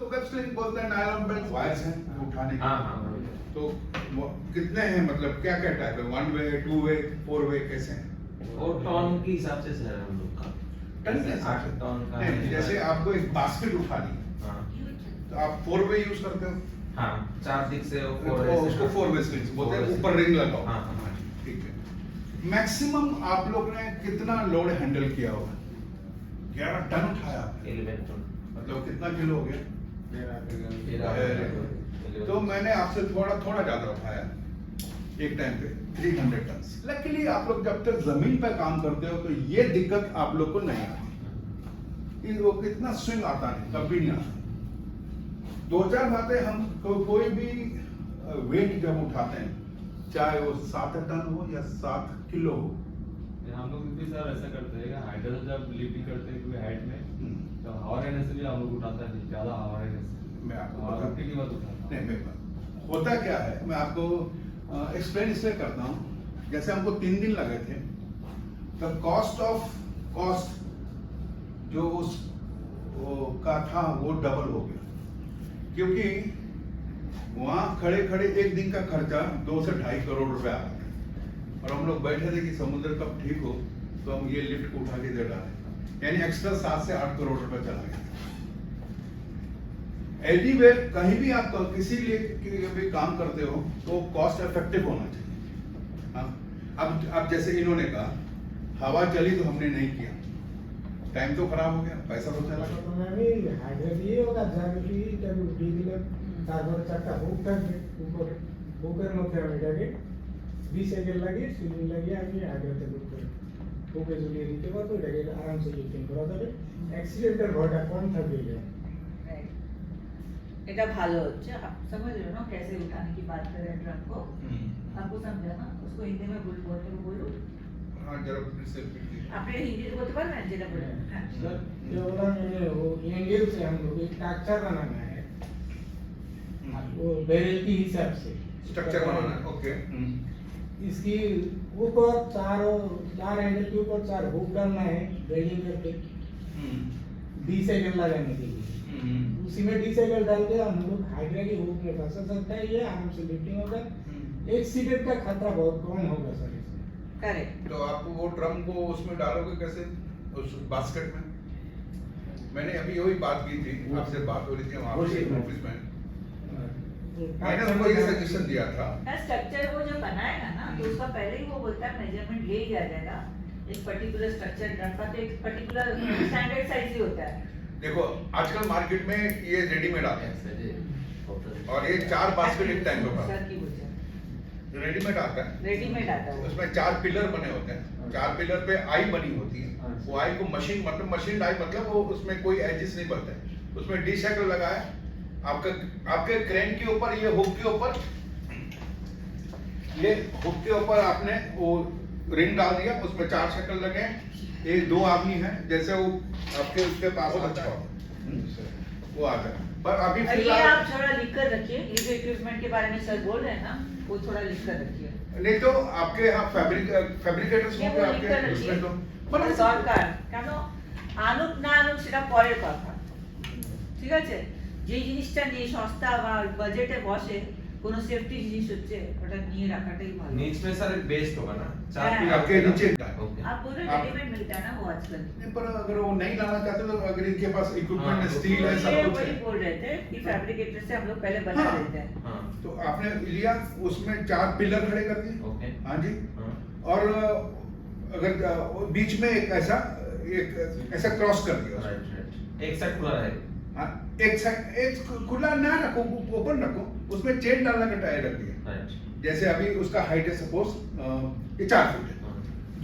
उसको web sling बोलते हैं, नायलॉन बेल्ट वायर्स हैं उठाने के। हाँ। तो कितने हैं, मतलब क्या क्या टाइप है, 1 वे 2 वे 4 वे कैसे हैं? वो टन के हिसाब से सर हम लोग का टन के हिसाब 8 से? टन का नहीं, जैसे आपको एक बास्केट उठानी है हाँ तो आप 4 वे यूज करते हो? हाँ 4 दिख से उसको 4 वे स्लिंग्स बोलते हैं, ऊपर रिंग लगाओ। हाँ हाँ ठीक है। मैक्सिमम आप लोग ने कितना लोड हैंडल किया होगा? 11 टन उठाया आपने? 11 टन मतलब कितना किलो हो गया? 13 तो मैंने आपसे थोड़ा थोड़ा ज्यादा उठाया एक टाइम पे, 300 टन। लकीली आप लोग जब तक जमीन पे काम करते हो तो ये दिक्कत आप लोग को नहीं आती, वो कितना स्विंग आता नहीं, कभी नहीं आता। दो चार बातें हम कोई भी वेट जब उठाते हैं, चाहे वो 7 टन हो या 7 किलो हो, हम लोग भी सर ऐसा करते हैं, हाइड्रा जब लिफ्टिंग करते हैं कोई हाइट में तो हवा रहने से भी हम लोग उठाते हैं, ज्यादा हवा रहने से मैं आपको हवा बता रुकने की बात उठाता नहीं, मैं होता क्या है मैं आपको एक्सप्लेन इसलिए करता हूँ। जैसे हमको 3 दिन लगे थे, द कॉस्ट जो उस का था वो डबल हो गया, क्योंकि वहाँ खड़े खड़े एक दिन का खर्चा 2 से 2.5 करोड़ रुपए आ रहा था, और हम लोग बैठे थे कि समुद्र कब ठीक हो तो हम ये लिफ्ट को उठा के दे डालें, यानी एक्स्ट्रा 7 से 8 करोड़ रुपए चला गया। एनीवे कहीं भी आप किसी लिए भी काम करते हो तो कॉस्ट इफेक्टिव होना चाहिए। हाँ, अब जैसे इन्होंने कहा हवा चली तो हमने नहीं किया, टाइम तो खराब हो गया, पैसा तो चला गया। আমি হাইড্রা দিয়ে ওটা জানি ইন্টারভিউ দিয়ে দিলে তারপরে 4টা হুক থাকবে উপরে, হুকের মধ্যে আমি এটাকে 20 সেকেন্ড লাগিয়ে সুইং লাগিয়ে আমি হাইড্রাতে বুক করি, হুকে ঝুলিয়ে দিতে পারবো, এটাকে আরামসে লিফটিং করা যাবে, অ্যাক্সিডেন্টের ভয়টা কম থাকবে। এটা ভালো হচ্ছে, आप समझ रहे हो ना कैसे उठाने की बात कर रहे हैं ट्रक को, आपको समझा ना? उसको हिंदी में बोलने को बोलो। हाँ जरा फिर से repeat कीजिए। আপনি হিন্দিতে বলতে পারবেন যেটা বলেন? হ্যাঁ सर ये बोला मैंने वो एंगल से हम लोग एक स्ट्रक्चर बनाना है, वो बैरल के हिसाब से स्ट्रक्चर बनाना है, ओके। इसकी ऊपर 4 एंगल के ऊपर 4 हुक डालना है वेल्डिंग करके, 20 सेकंड लगाने के लिए। उसी में 20 सेकंड डाल के हम लोग हाइड्रा की हुक में फंसा सकता है, ये आराम से लिफ्टिंग होगा, एक्सीडेंट का खतरा बहुत कम होगा सर इसमें। करेक्ट। तो आप वो ड्रम को उसमें डालोगे कैसे, उस बास्केट में? मैंने अभी वही बात की थी, आपसे बात हो रही थी वहाँ पे ऑफिस में, मैंने उनको ये सजेशन दिया था। स्ट्रक्चर वो जो बनाएगा ना तो उसका पहले ही वो बोलता है मेजरमेंट ले लिया जाएगा, एक पर्टिकुलर स्ट्रक्चर ड्रम का तो एक पर्टिकुलर स्टैंडर्ड साइज ही होता है। देखो आजकल मार्केट में ये रेडीमेड आते हैं, और ये 4 बास्केट एक टाइम पे सर की बोलते हैं रेडीमेड आता है, रेडीमेड आता है वो। उसमें 4 पिलर बने होते हैं, 4 पिलर पे आई बनी होती है, वो आई को मशीन मशीन आई मतलब वो उसमें कोई एजेस नहीं बनते, उसमें डी शैकल लगा है, आपके क्रेन के ऊपर, ये हुक के ऊपर, ये हुक के ऊपर आपने वो रिंग डाल दिया, उसमें 4 शैकल लगे, ये 2 आदमी हैं, जैसे वो आपके उसके पास आता है वो आता है। पर अभी ये फिलहाल आप थोड़ा लिख कर रखिए, ये जो इक्विपमेंट के बारे में सर बोल रहे हैं ना वो थोड़ा लिख कर रखिए। नहीं तो आपके यहाँ फैब्रिकेटर्स ये होंगे वो लिख कर आपके रखिए, उसमें तो মানে সরকার কেন আনুক না আনুক সেটা পরের কথা, ঠিক আছে? যে জিনিসটা নিয়ে সস্তা বা বাজেটে বসে কোনো সেফটি জিনিস হচ্ছে ওটা নিয়ে রাখাটাই ভালো। नीच में सर बेस्ट होगा ना 4 हाँ। पिलर आपके नीचे ओके आप बोलो आप- रेडीमेड मिलता है ना वो आजकल। नहीं, पर अगर वो नहीं लाना चाहते तो अगर इनके पास इक्विपमेंट हाँ, स्टील है, ये सब कुछ वही है, बोल रहे थे कि फैब्रिकेटर से हम लोग पहले बना हाँ। देते हैं। हाँ तो आपने लिया, उसमें 4 पिलर खड़े कर दिए, ओके हाँ जी, हाँ और अगर बीच में एक ऐसा क्रॉस कर दिया उसको। राइट राइट एक साइड खुला रहेगा हाँ, एक खुला ना रखो, ओपन रखो, उसमें चेन डालने का टायर रख दिया। राइट जैसे अभी उसका हाइट है सपोज ये 4 फीट है,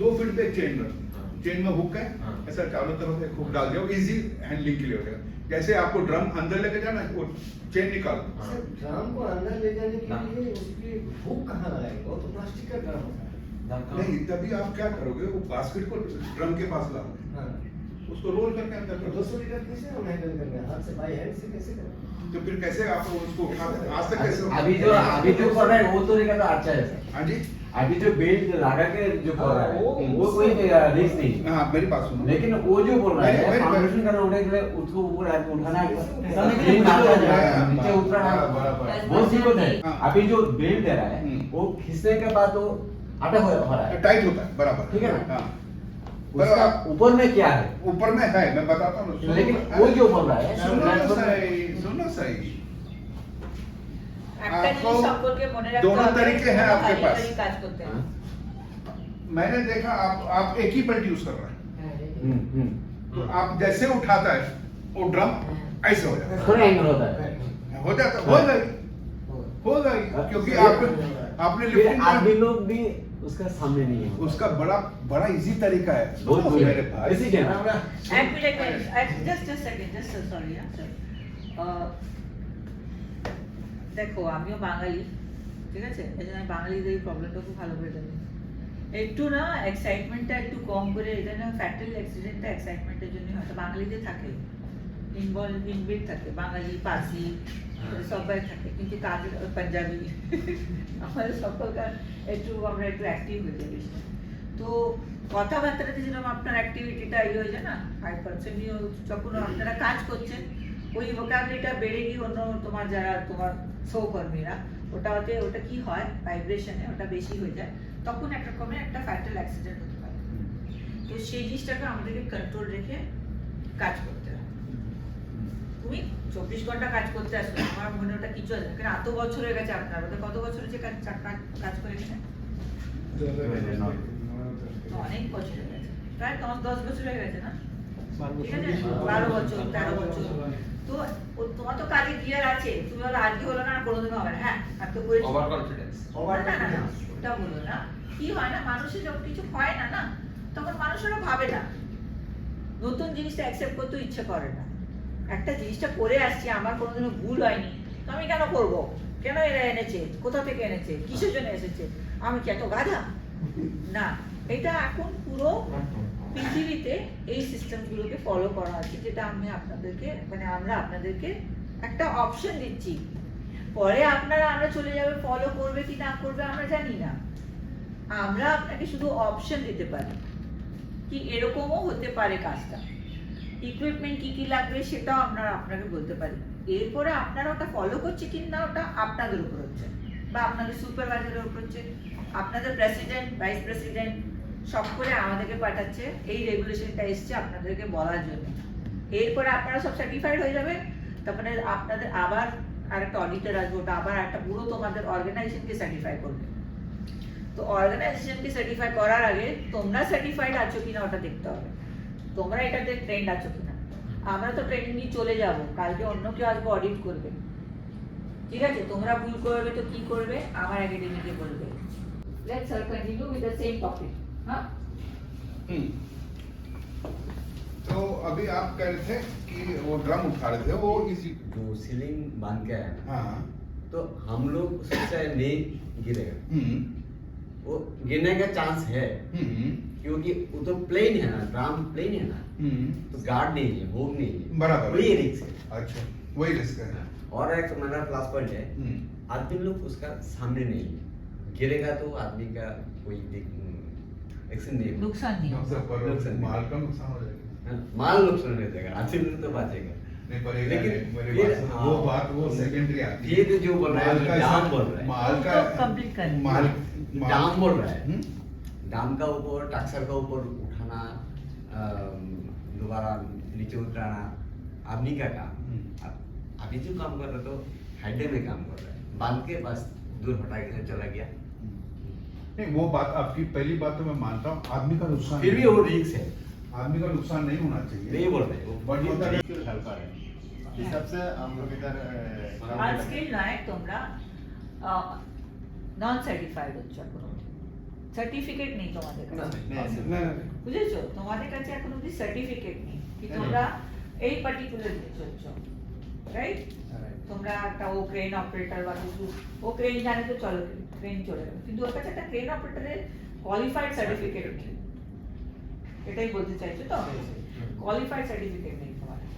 2 फीट पे एक चेन रख दी, हाँ। चेन में हुक है, हाँ। ऐसा चारों तरफ एक हुक डाल दिया, इजी हैंडलिंग के लिए हो जाएगा। जैसे आपको ड्रम अंदर लेके जाना है, वो चेन निकाल दो। हाँ। सर ड्रम को अंदर ले जाने के हाँ। लिए उसकी हुक कहाँ लगाएंगे, वो तो प्लास्टिक का ड्रम होता है। धक्का नहीं, तभी आप क्या करोगे, वो बास्केट को ड्रम के पास लाओगे, हाँ, उसको रोल करके अंदर तो कर दो। 200 लीटर कैसे हम हैंडल करेंगे, हाथ से बाई हैंड से कैसे करेंगे? तो फिर कैसे आप उसको उठाते हैं? आज तक कैसे अभी जो कर रहे हैं वो तो नहीं करना अच्छा है सर। हाँ जी, अभी जो बेल्ट लगा के जो कर रहा है वो कोई रिस्क नहीं है। हाँ मेरी बात सुनो, लेकिन वो जो बोल रहा है नहीं, फाउंडेशन करना उठने के लिए उसको ऊपर आके उठाना है नहीं, नीचे उतरना है, बराबर वो सीक्वेंस है। हाँ। अभी जो बेल्ट दे रहा है वो खींचने के बाद वो अटक हो रहा है, टाइट होता है, बराबर ठीक है ना? हाँ उसका ऊपर में क्या है, ऊपर में है, मैं बताता हूँ ना, लेकिन वो जो बोल रहा है सुनो सही একটা आपको জিনিস সম্পর্কে মনে রাখতে दोनों হবে, तरीके हैं आपके হারি पास। হারি কাজ করতে হবে। मैंने देखा आप एक ही बेल्ट यूज कर रहे हैं, हम्म। तो आप जैसे उठाता है वो ड्रम ऐसे हो जाता है, थोड़ा एंगल होता है, हो जाता हो गई क्योंकि आपने फिर लिफ्टिंग आदमी लोग भी उसका सामने नहीं है, उसका बड़ा इजी तरीका है बहुत मेरे भाई। इसी के ना এক minute just second just sorry দেখো আমিও বাঙালি, ঠিক আছে, এই জন্য আমি বাঙালিদের এই প্রবলেমটা খুব ভালো করে জানি। একটু না এক্সাইটমেন্টটা একটু কম করে, এটা না ফ্যাটাল অ্যাক্সিডেন্টটা এক্সাইটমেন্টের জন্য হয়তো বাঙালিদের থাকে, ইনবিল্ড থাকে, বাঙালি পার্সি সবাই থাকে, কিন্তু কাজের পাঞ্জাবি আমাদের সকলকার আমরা একটু অ্যাক্টিভ হয়ে যাই বেশি। তো কথাবার্তাটাতে যেরকম আপনার অ্যাক্টিভিটিটা ইয়ে হয়ে যায় না 5% যখন আপনারা কাজ করছেন ওই ভোকাবুলারিটা বেড়ে গিয়ে অন্য তোমার সহকর্মীরা ওটা কি হয় ভাইব্রেশনে ওটা বেশি হয়ে যায়, তখন একটা রকমের একটা ফ্যাটাল অ্যাক্সিডেন্ট হতে পারে। তো সেই জিনিসটাকে আমাদেরকে কন্ট্রোল রেখে কাজ করতে হবে। তুমি 24 ঘন্টা কাজ করতে আসবে, আমার মনে ওটা কিছু আছে কারণ এত বছর হয়ে গেছে আপনার, ওটা কত বছর হচ্ছে কাজ করে এখানে? তো অনেক বছর হয়ে গেছে, প্রায় 10 বছর হয়ে গেছে না, ঠিক আছে, 12 বছর 13 বছর। তো তোমার তো কাজে গিয়ার আছে, তুমি হলো আজকে হলো না কোনোদিনও হবে না। হ্যাঁ আমি তো করেছি ওভার কনফিডেন্স। না ওটা বলো না, কি হয় না মানুষের যখন কিছু হয় না তখন মানুষেরা ভাবে না, নতুন জিনিসটা অ্যাকসেপ্ট করতে ইচ্ছে করে না। একটা জিনিসটা করে আসছি, আমার কোনোদিনও ভুল হয়নি, তো আমি কেন করব, কেন এরা এনেছে, কোথা থেকে এনেছে, কিসের জন্য এসেছে, আমি কি এত গাধা না। এটা এখন পুরো পৃথিবীতে এই সিস্টেমগুলোকে ফলো করা আছে, যেটা আমরা আপনাদেরকে একটা অপশন দিচ্ছি। পরে আমরা চলে যাবে, ফলো করবে কি না করবে আমরা জানি না, আমরা আপনাকে শুধু অপশন দিতে পারি কি এরকমও হতে পারে কাজটা, ইকুইপমেন্ট কি লাগবে সেটাও আমরা আপনাকে বলতে পারি। এরপরে আপনারা ওটা ফলো করছে কি না ওটা আপনাদের উপর হচ্ছে, বা আপনাদের সুপারভাইজারের উপর হচ্ছে। আপনাদের প্রেসিডেন্ট ভাইস প্রেসিডেন্ট সব করে আমাদেরকে পাঠাচ্ছে, এই রেগুলেশনটা এসছে আপনাদেরকে বলার জন্য। এরপরে আপনারা সব সার্টিফাইড হয়ে যাবে, তারপরে আপনাদের আবার আরেকটা অডিটর আসবে, ওটা আবার একটা পুরো তোমাদের অর্গানাইজেশনকে সার্টিফাই করবে। তো অর্গানাইজেশনকে সার্টিফাই করার আগে তোমরা সার্টিফাইড আছো কিনা ওটা দেখতে হবে, তোমরা এটাতে ট্রেন্ড আছো কিনা। আমরা তো ট্রেনিং নিয়ে চলে যাব, কালকে অন্য কেউ আসবে অডিট করবে, ঠিক আছে, তোমরা ভুল করবে তো কি করবে, আমার একাডেমিকে বলবে। Let's continue with the same topic. हाँ तो अभी आप कह रहे थे कि वो ड्रम उठा रहे थे, वो इजी जो सीलिंग बांध के आया ना, हाँ तो हम लोग सोचा नहीं गिरेगा, वो गिरने का चांस है क्योंकि वो तो प्लेन है ना, ड्राम प्लेन है ना, तो गार्ड नहीं है, होग नहीं है, बराबर वही रिस्क है। अच्छा वही रिस्क है। और एक मेरा प्लस पॉइंट है, आदमी लोग उसका सामने नहीं है, गिरेगा तो आदमी का कोई एक्शन नहीं होगा। नुकसान नहीं होगा। नुकसान नहीं। माल का नुकसान हो जाएगा, माल नुकसान हो जाएगा, आदमी लोग तो बचेगा। नहीं पड़ेगा, लेकिन मेरे फिर पास वो बात वो सेकेंडरी आती है। ये तो जो बोल रहा है, माल का दाम बोल रहा है, माल का तो complete करनी माल दाम बोल रहा है, हम्म? दाम का ऊपर टक्सर का ऊपर उठाना, दोबारा नीचे उतराना आदमी का काम। अभी जो काम कर रहा तो हेडे में काम कर रहा है, बांध के बस दूर हटा के चला गया। नहीं वो बात आपकी पहली बात तो मैं मानता हूँ, आदमी का नुकसान फिर भी नहीं- वो रिस्क है, आदमी का नुकसान नहीं होना चाहिए, नहीं बोल रहे वो बट होता है हल्का है हिसाब से हम लोग इधर আজকের নয় তোমরা নন সার্টিফাইড হচ্ছে এখনো, সার্টিফিকেট নেই তোমাদের কাছে, বুঝেছো, তোমাদের কাছে এখন অব্দি সার্টিফিকেট নেই কি তোমরা এই পার্টিকুলার জিনিস হচ্ছে, রাইট? তোমরা একটা ও ক্রেন অপারেটর বা কিছু, ও ক্রেন জানে তো চলো ক্রেন চলে গেল, কিন্তু ওর কাছে একটা ক্রেন অপারেটরের কোয়ালিফাইড সার্টিফিকেট নেই, এটাই বলতে চাইছো তো, কোয়ালিফাইড সার্টিফিকেট নেই তোমাদের।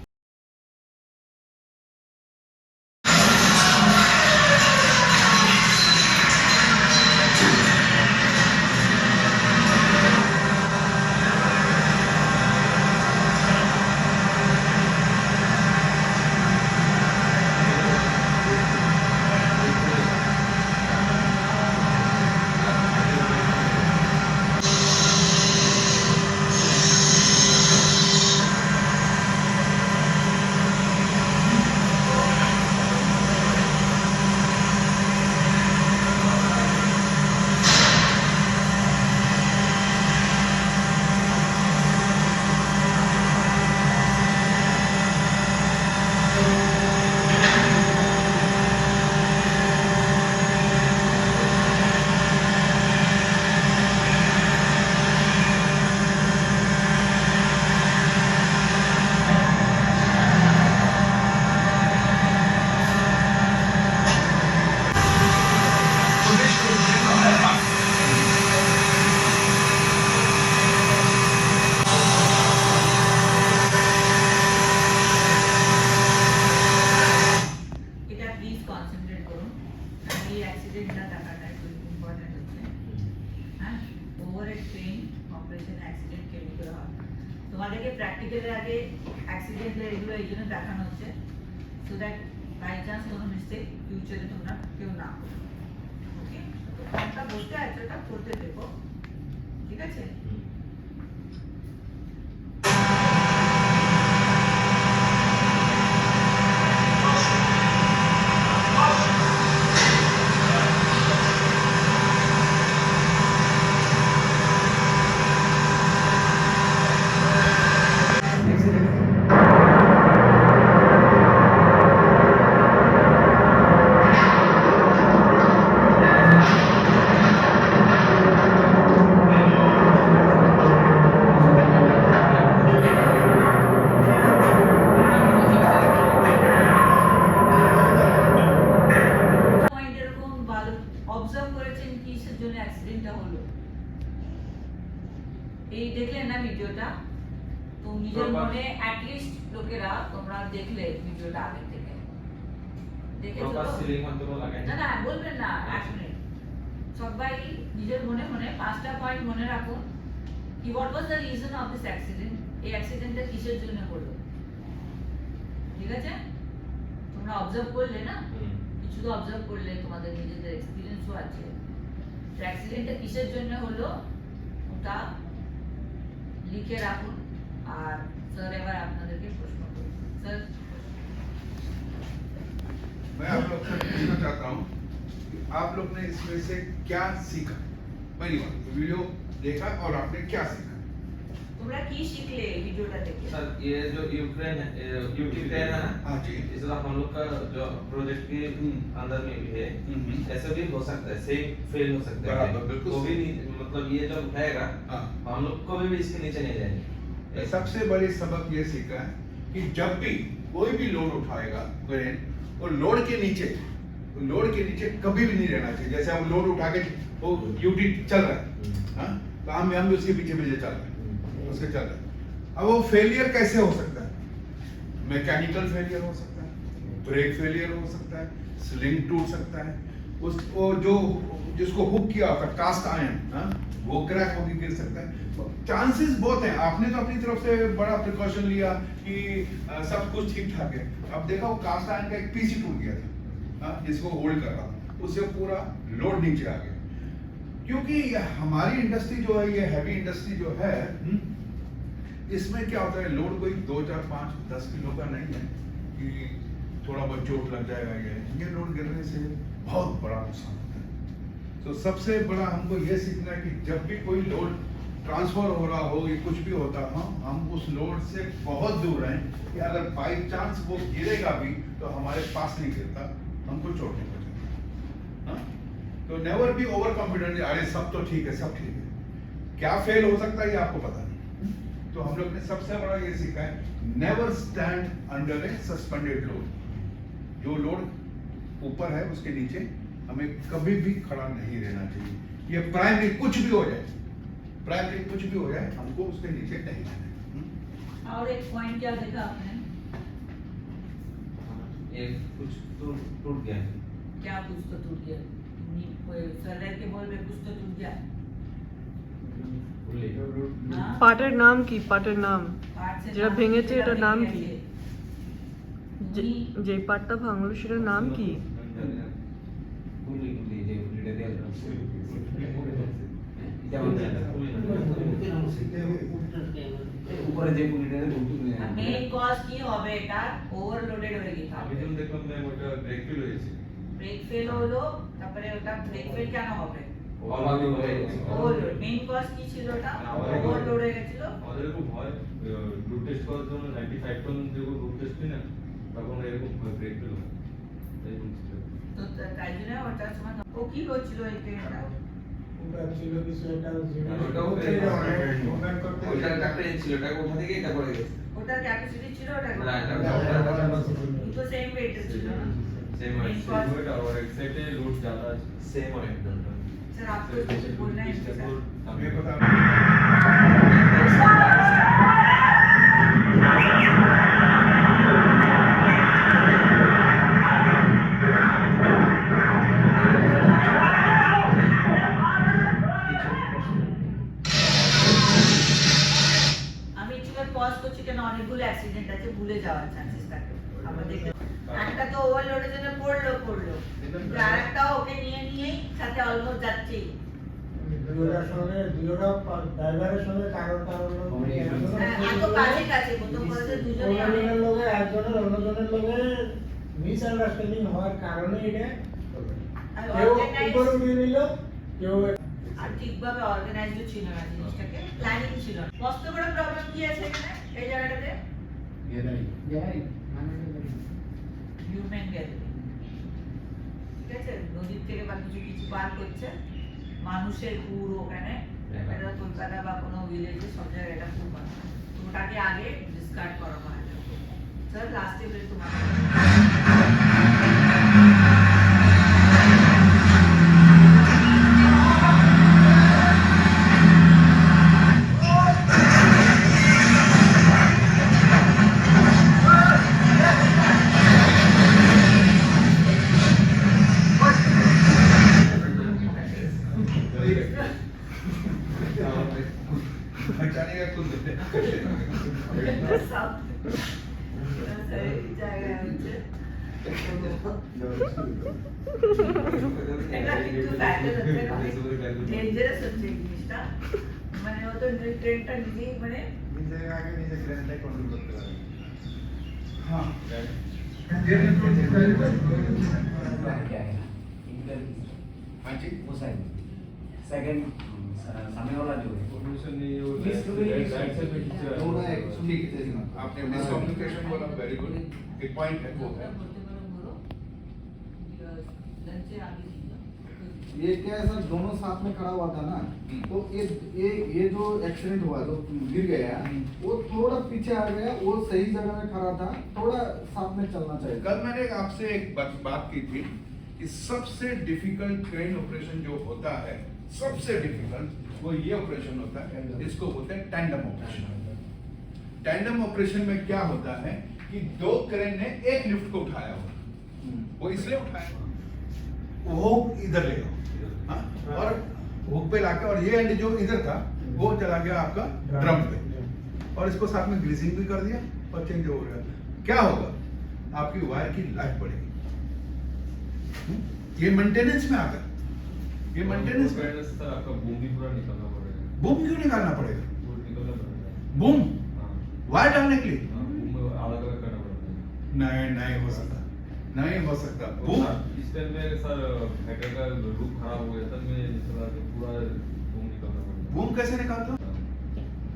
করেছেন অ্যাক্সিডেন্ট কেন করে হয়। তোমাদেরকে প্র্যাকটিক্যালের আগে অ্যাক্সিডেন্টের এগুলো এই জন্য দেখানো হচ্ছে, সো দ্যাট বাই চান্স কোনো মিস্টেক ফিউচারে তোমরা কেউ না করো। ওকে, তো ফর্মটা বসতে আছে, ওটা করতে দেবো, ঠিক আছে? পয়েন্ট এরকম ভালো অবজার্ভ করেছেন কিসের জন্য অ্যাক্সিডেন্টটা হলো? এই দেখলেন না ভিডিওটা? তো নিজের মনে অ্যাটলিস্ট লোকেরা তোমরা দেখলে ভিডিওটা আগে থেকে দেখেছো প্রপার তো? সিলিং হয়তো লাগাই না না বলবেন না, এক মিনিট। সবাই নিজের মনে মনে 5টা পয়েন্ট মনে রাখুন কি what was the reason of this accident, এই অ্যাক্সিডেন্টটা কিসের জন্য হলো, ঠিক আছে? তোমরা অবজার্ভ করলে না, কিছু তো অবজার্ভ করলে, তোমাদের নিজেদের এক্সপিরিয়েন্সও আছে। অ্যাক্সিডেন্টটা কিসের জন্য হলো ওটা লিখে রাখুন। আর স্যার এবার আপনাদেরকে প্রশ্ন করুন। স্যার मैं आप लोग से पूछना चाहता हूँ कि आप लोग ने इसमें से क्या सीखा? पहली बात, वीडियो देखा और आपने क्या सीखा? তোমরা কি শিখলে ভিডিওটা দেখে? सर ये जो यूक्रेन है ना, हाँ जी। इसका हम लोग का जो प्रोजेक्ट के अंदर में भी है, ऐसा भी हो सकता है, सेम फेल हो सकता है, बराबर, बिल्कुल वो भी सही। नहीं, मतलब ये जब उठाएगा हाँ। हम लोग कभी भी इसके नीचे नहीं जाएंगे। सबसे बड़ी सबक ये सीखा है कि जब भी कोई भी लोड उठाएगा क्रेन, वो लोड के नीचे कभी भी नहीं रहना चाहिए। जैसे हम लोड उठा के वो यूटी चल रहा है, हाँ, तो हम भी उसके पीछे पीछे चल रहे हैं, उसके चल रहे हैं। अब वो फेलियर कैसे हो सकता है? मैकेनिकल फेलियर हो सकता है, ब्रेक फेलियर हो सकता है, स्लिंग टूट सकता है, उसको जो जिसको हुक किया होता कास्ट आयरन, हाँ, वो क्रैक होकर गिर सकता है। चांसेस बहुत हैं। आपने तो अपनी तरफ से बड़ा प्रिकॉशन लिया कि सब कुछ ठीक ठाक है। अब देखा वो कास्ट आयरन का एक पीस ही टूट गया था, हाँ, जिसको होल्ड कर रहा था, उससे पूरा लोड नीचे आ गया। क्योंकि हमारी इंडस्ट्री जो है, ये हैवी इंडस्ट्री जो है, इसमें क्या होता है, लोड कोई 2, 4, 5, 10 किलो का नहीं है कि थोड़ा बहुत चोट लग जाएगा। ये लोड गिरने से बहुत बड़ा नुकसान होता है। तो सबसे बड़ा हमको ये सीखना है कि जब भी कोई लोड ट्रांसफर हो रहा हो या कुछ भी होता हो, हम उस लोड से बहुत दूर रहें कि अगर बाई चांस वो गिरेगा भी तो हमारे पास नहीं गिरता, हमको चोट नहीं पहुंचेगी, हाँ? तो नेवर बी ओवर कॉन्फिडेंट, अरे सब तो ठीक है, सब ठीक है। क्या फेल हो सकता है ये आपको पता नहीं। तो हम लोग ने सबसे बड़ा ये सीखा है, नेवर स्टैंड अंडर ए सस्पेंडेड लोड। जो लोड ऊपर है उसके नीचे हमें कभी भी खड़ा नहीं रहना चाहिए। ये प्राइमरी कुछ भी हो जाए, प्राइमरी कुछ भी हो जाए, हमको उसके नीचे नहीं रहना है। और एक पॉइंट क्या देखा आपने? ये कुछ टूट गया है। क्या कुछ तो टूट गया? कोई सर के बोल में कुछ तो टूट गया? हाँ? পাটের নাম কি? পাটের নাম पार्ट से যেটা ভেঙেছে যেটা এটার নাম ভেঙে কি? গেছে। যে পাটটা ভাঙলো সেটার নাম কি? মেইন কজ কি হবে? এটা ওভারলোডেড হয়ে গেছে। আমি যখন দেখলাম না ওটা ব্রেক ফেল হয়েছে, ব্রেক ফেল হলো, তারপরে ওটা ব্রেক ফেল কেন হবে? ওভারলোড হয়ে গেছে। ওভারলোড। মেইন কজ কি ছিল ওটা? ওভারলোড হয়ে গেছিল। আমাদের খুব ভয় রুট টেস্ট করার জন্য 95 টন যখন রুট টেস্ট করি না, তখন এরকম ব্রেক ফেল হয়, তাই বলছিল। তো তাই জন্য ওটার সময় ও কি করছিল এই ট্রেনটা? ওটা ছিল কিছু একটা ওটাও ওইটার একটা ছিল, ওটাকে উঠা থেকে এটা পড়ে গেছে। ওটার ক্যাপাসিটি ছিল ওটা? না, এটা দুটো সেম ওয়েটের ছিল না? सेम Main है, cause- वेट और एक साइड पे लोड ज्यादा है। सेम है एकदम। सर आपको कुछ बोलना है क्या? हमें पता पीछे অনেকগুলো অ্যাক্সিডেন্ট আছে, ভুলে যাওয়ার চান্সেস থাকে আমাদের। একটা তো ওভারলোডের জন্য পড়লো, আরেকটাও ওকে নিয়েই সাথে অলমোস্ট যাচ্ছেই। দুয়োটার ড্রাইভারের সঙ্গে কারোর এত কাছে প্রথম বলতে দুজনেই একজনের লগে অন্যজনের লগে মিসআন্ডারস্ট্যান্ডিং হওয়ার কারণে এটা কেউ উপর উঠিয়ে নিল, কেউ আর ঠিকভাবে অর্গানাইজড ছিল না জিনিসটাকে, প্ল্যানিং ছিল না। কষ্ট করে প্রবলেম কি আছে এখানে এই জায়গাটাতে? হিউম্যান গ্যাদারিং, ঠিক আছে? নদীর থেকে বা কিছু পার করছে, মানুষের পুরো ওখানে এটা কলকাতা বা কোনো ভিলেজে সব জায়গায় এটা খুব হয়। তো ওটাকে আগে ডিসকার্ড করা হয়। স্যার লাস্টে বলে তোমার जाने का खुद জায়গায় হচ্ছে এটা কিন্তু ফ্যাক্টর হচ্ছে ডেঞ্জারাস হচ্ছে এই জিনিসটা। মানে ও তো ট্রেনটা নিজেই মানে নিজে আগে নিজে গ্র্যান্ডে কন্ট্রোল করতে পারে। हाँ हाँ जी वो साइड सेकंड सामने वाला जो है पोजीशन नहीं वो Miss to be- right side में खींचा है। दोनों एक ठीक है जैसे आपने मिसकम्युनिकेशन बोला, वेरी गुड, एक पॉइंट है वो है। लंच आगे ये क्या है सर, दोनों साथ में खड़ा हुआ था ना, तो ये जो एक्सीडेंट हुआ, जो गिर गया, वो थोड़ा पीछे आ गया, वो सही जगह में खड़ा था, थोड़ा साथ में चलना चाहिए। कल मैंने आपसे एक बात की थी कि सबसे डिफिकल्ट क्रेन ऑपरेशन जो होता है, सबसे डिफिकल्ट वो ये ऑपरेशन होता है, इसको बोलते हैं टैंडम ऑपरेशन। टैंडम ऑपरेशन में क्या होता है कि दो क्रेन ने एक लिफ्ट को उठाया हुआ, वो इसलिए उठाया वो इधर ले गया, हाँ? और हुक पे लाके, और ये एंड जो इधर था वो चला गया आपका ड्रम पे, और इसको साथ में ग्रीसिंग भी कर दिया और चेंज हो गया। क्या होगा, आपकी वायर की लाइफ बढ़ेगी। ये मेंटेनेंस में आता है, ये मेंटेनेंस में। Awareness सर आपका बूम भी पूरा निकलना पड़ेगा। बूम क्यों निकालना पड़ेगा? वो निकलना पड़ेगा। बूम हाँ, वायर डालने के लिए हाँ, बूम अलग अलग करना पड़ेगा। नहीं हो सकता, नहीं हो सकता। बूम इस टाइम में सर हैकर का रूप खराब हो गया था, मैं निकला तो पूरा बूम निकलना पड़ेगा। बूम कैसे निकालते हो? हाँ।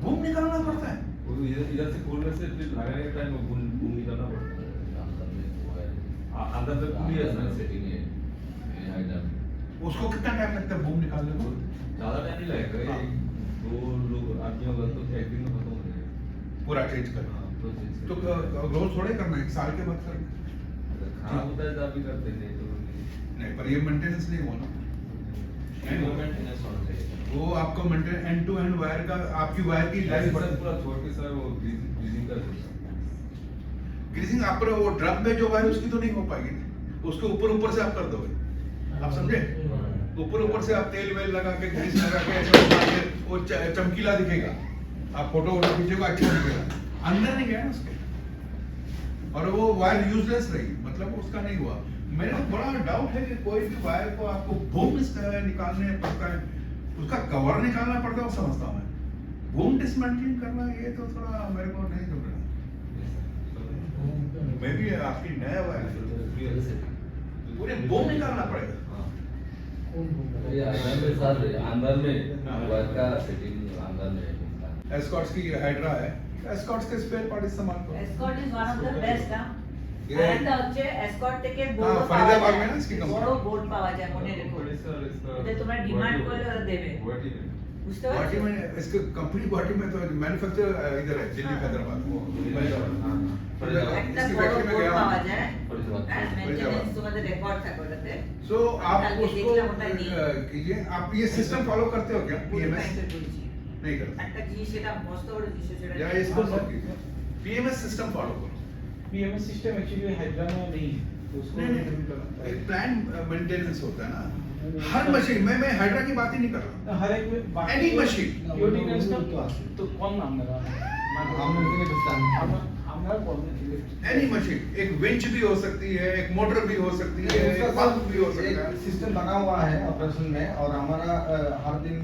बूम निकालना पड़ता है। वो इधर से खोलने से फिर लगाने के टाइम बूम निकलना पड़ता है। अंदर तक पूरी है सेटिंग है। उसको कितना टाइम लगता है बूम निकालने को? ज्यादा टाइम नहीं लगेगा, हाँ। एक दो लोग आदमी होगा तो एक दिन में खत्म हो जाएगा। पूरा चेंज कर हाँ, तो चेंज तो करना। रोज थोड़े करना है, एक साल के बाद करना अगर खराब होता है तो आप भी करते नहीं तो नहीं, पर ये मेंटेनेंस नहीं हुआ ना। मेंटेनेंस होना चाहिए। वो आपको maintain end to end wire का, आपकी वायर की लाइफ सर पूरा छोड़ के सर वो ग्रीजिंग कर देता। ग्रीसिंग आप वो ड्रम में जो वायर उसकी तो नहीं हो पाएगी, उसके ऊपर से आप कर दोगे, आप समझे? ऊपर से आप तेल वेल लगा के, ग्रीस लगा के ऐसा बना के वो चमकीला दिखेगा, आप फोटो खींचेगा अच्छा दिखेगा, अंदर नहीं गया ना उसके, और वो वायर यूजलेस रही, मतलब उसका नहीं हुआ। मेरे को बड़ा डाउट है कि कोई भी वायर को आपको बूम निकालने पड़ता है, उसका कवर निकालना पड़ता है, वो समझता हूँ मैं। बूम डिसमेंटलिंग करना ये तो थोड़ा मेरे को नहीं समझ रहा। मैं भी आपकी नया वायर पूरे बूम निकालना पड़ेगा। अंदर में वायर का सेटिंग अंदर में। एस्कॉर्ट्स की हाइड्रा है, एस्कॉर्ट्स के स्पेयर पार्ट इस्तेमाल करो। Escort is one of the best. ये- একটা হচ্ছে এসকর্ট থেকে हाँ, বড় फरीदाबाद में ना इसकी कंपनी। বড় বোর্ড পাওয়া যায়, মনে রেখো। এটা তোমরা ডিমান্ড করলে ওরা দেবে। বুঝতে गुवाहाटी পারছো? में इसके कंपनी गुवाहाटी में तो मैन्युफैक्चर इधर है, दिल्ली हैदराबाद একটা इसकी বড় फैक्ट्री में বোর্ড गया পাওয়া हूँ। যায়। फरीदाबाद। হ্যাঁ, মেইনটেনেন্স তোমাদের রেকর্ড থাকে ওটাতে। सो आप কালকে उसको দেখলাম ওটা নিয়ে। कीजिए। आप ये सिस्टम फॉलो करते हो क्या? পুরো PMS ব্যাংকে বলছি। नहीं करते একটা জিনিস সেটা মস্ত বড় জিনিস সেটা या इसको सब कीजिए, PMS सिस्टम फॉलो करो। पीएमएस सिस्टम एक्चुअली हैदराबाद में नहीं है, तो उसको नहीं, एक प्लान मेंटेनेंस होता है ना हर मशीन में। मैं हाइड्रा की बात ही नहीं कर रहा, हर एक में Any machine। तो कौन नाम लगा I'm using it this time. I'm not calling any machine, एक विंच भी हो सकती है, एक मोटर भी हो सकती है, एक पंप भी हो सकता है। सिस्टम बना हुआ है ऑपरेशन में, और हमारा हर दिन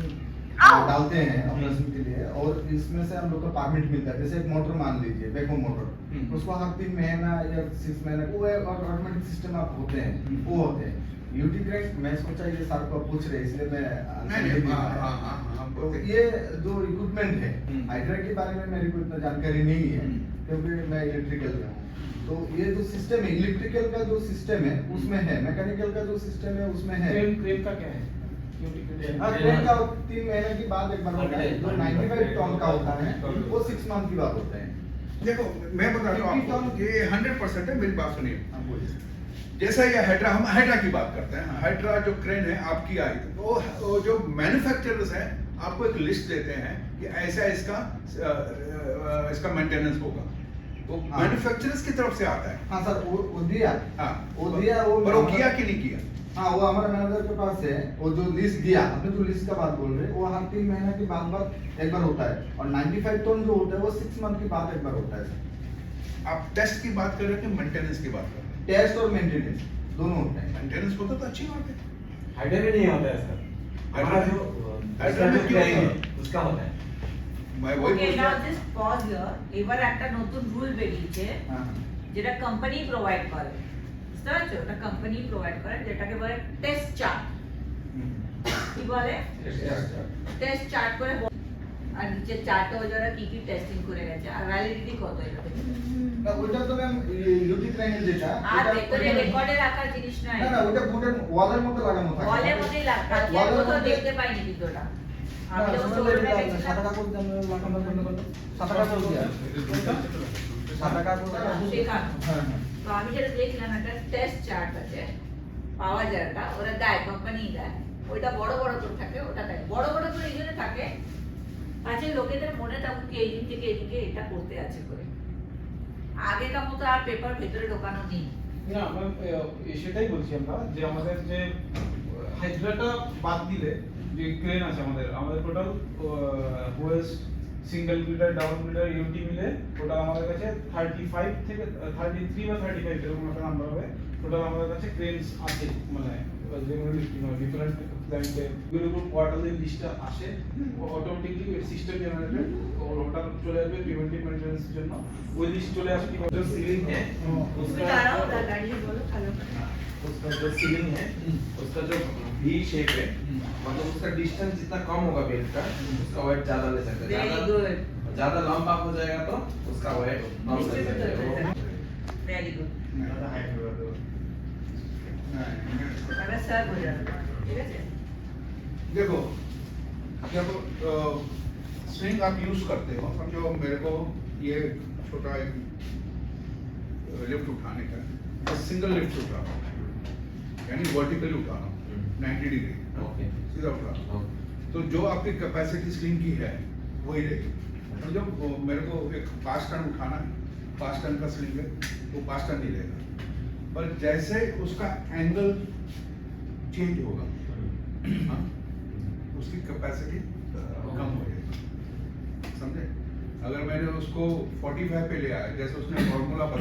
डालते हैं ऑपरेशन के लिए, और इसमें से हम लोग को परमिट मिलता है। जैसे एक मोटर मान लीजिए, बैकहो मोटर, उसको हर 3 महीना या 6 महीने वो ऑटोमेटिक सिस्टम आप होते हैं, वो होते हैं। यूटी क्रैंक मैं सोचा ये सर को पूछ रहे, इसलिए मैं नहीं, हाँ, तो ये जो इक्विपमेंट है हाइड्रा के बारे में मेरे को इतना जानकारी नहीं है, क्योंकि मैं इलेक्ट्रिकल में हूँ। तो ये जो सिस्टम है, इलेक्ट्रिकल का जो सिस्टम है उसमें है, मैकेनिकल का जो सिस्टम है उसमें है। क्रेन का क्या है? हाँ, क्रेन का 3 महीने की बाद एक बार होता है। जो 95 टन का होता है वो 6 मंथ की बात होता है। देखो मैं बता रहा हूँ आपको, ये 100% है। मेरी बात सुनिए, हाँ, बोलिए। जैसा ये हाइड्रा, हम हाइड्रा की बात करते हैं। हाइड्रा जो क्रेन है आपकी आई, वो जो मैन्युफैक्चरर्स हैं आपको एक लिस्ट देते हैं कि ऐसा इसका मेंटेनेंस होगा, वो हाँ। मैन्युफैक्चरर्स की तरफ से आता है। हाँ सर, वो दिया। हाँ, वो दिया, वो पर वो किया कि नहीं किया? हाँ, वो हमारे मैनेजर के पास है। वो जो लिस्ट दिया, आपने जो लिस्ट का बात बोल रहे हैं, वो हर 3 महीने के बाद एक बार होता है, और 95 टन जो होता है वो 6 मंथ के बाद एक बार होता है सर। आप टेस्ट की बात कर रहे हैं कि मेंटेनेंस की बात कर रहे हैं? टेस्ट और मेंटेनेंस दोनों होते हैं। मेंटेनेंस होता तो अच्छी बात है। हाइड्रा में नहीं होता है सर, हमारा जो हाइड्रा में क्यों है नहीं? उसका होता है। मैं वही ওকে बोल নাও रहा हूँ। Just pause here. এবার একটা নতুন রুল বেরিয়েছে हाँ, যেটা কোম্পানি প্রোভাইড করে, বুঝতে পারছো? এটা কোম্পানি প্রোভাইড করে, যেটাকে বলে টেস্ট চার্ট। কি বলে? টেস্ট চার্ট করে আর নিচে চার্টে ওই যারা কি কি টেস্টিং করে গেছে আর ভ্যালিডিটি কত এটা দেখতে হবে। না ওইটা তো ম্যাম ইউটি ক্রাইমের যেটা, আর ওটা- ভেতরে ওটা- রেকর্ডে রাখার জিনিস নয়, না না ওটা বোর্ডের ওয়ালের মধ্যে লাগানো থাকে। বলের মধ্যেই রাখা। আমি আর ওয়ালের কোথাও মধ্যে- দেখতে পাইনি কিন্তু ওটা। আমি না, যখন শোনা শোরুমে যায় না, গেছিলাম, সাদা কাগজ দিয়ে লাগানো বন্ধ করো। সাদা কাগজ দিয়ে। সাদা কাগজ দিয়ে। শেখানো। হ্যাঁ, হ্যাঁ। তো আমি যেটা দেখলাম একটা টেস্ট চার্ট আছে, পাওয়া যায় ওটা, ওরা দেয়, কোম্পানি দেয়। ওইটা বড় বড় করে থাকে, ওটা দেয় বড় বড় করে এই জন্য থাকে পাঁচে লোকেদের মনে থাকুক কি এই দিন থেকে এদিকে এটা করতে আছে করে। আগেকার মতো আর পেপার ভেতরে ঢোকানো নেই। না ম্যাম, সেটাই বলছি আমরা যে আমাদের যে হাইড্রাটা বাদ দিলে যে ক্রেন আছে আমাদের টোটাল ওয়েস্ট single girder, double girder, UT মিলে ওটা আমাদের কাছে 35 থেকে 33 বা 35 এরকম একটা নাম্বার হবে। টোটাল আমাদের কাছে ক্রেনস আছে, মানে যেগুলো লিস্টিং হয় ডিফারেন্ট ক্লায়েন্টে, যেগুলো কোয়ার্টারলি লিস্টটা আসে অটোমেটিকলি সিস্টেম জেনারেটেড, ওটা চলে আসবে প্রিভেন্টিভ মেইনটেনেন্সের জন্য। ওই লিস্ট চলে আসে কি जो सीलिंग है তুমি उसका দাঁড়াও, ওটা দাঁড়িয়ে বলো ভালো করে। उसका जो सीलिंग है उसका जो वी शेप है, मतलब उसका डिस्टेंस जितना कम होगा बेल्ट का उसका वेट ज्यादा ले सकते हैं। वेरी ज्यादा गुड, ज्यादा लंबा हो जाएगा तो उसका वेट कम ले सकते हैं। Very good. नहीं, তাহলে স্যার হয়ে যাবে, ঠিক আছে? देखो जब स्विंग आप यूज करते हो, समझो मेरे को ये छोटा एक लिफ्ट उठाने का है, सिंगल लिफ्ट उठा रहा हूँ, यानी वर्टिकली उठा रहा हूँ 90 डिग्री ओके सीधा उठा रहा हूँ। ओके तो जो आपकी कैपेसिटी स्लिंग की है वही रहेगी। और जब मेरे को एक 5 टन उठाना है, 5 टन का स्लिंग है, वो 5 टन नहीं रहेगा, पर जैसे उसका एंगल चेंज होगा, हाँ, उसकी कैपेसिटी कम हो जाएगी, समझे? अगर मैंने उसको 45 पे ले आया, जैसे उसने फॉर्मूला बताया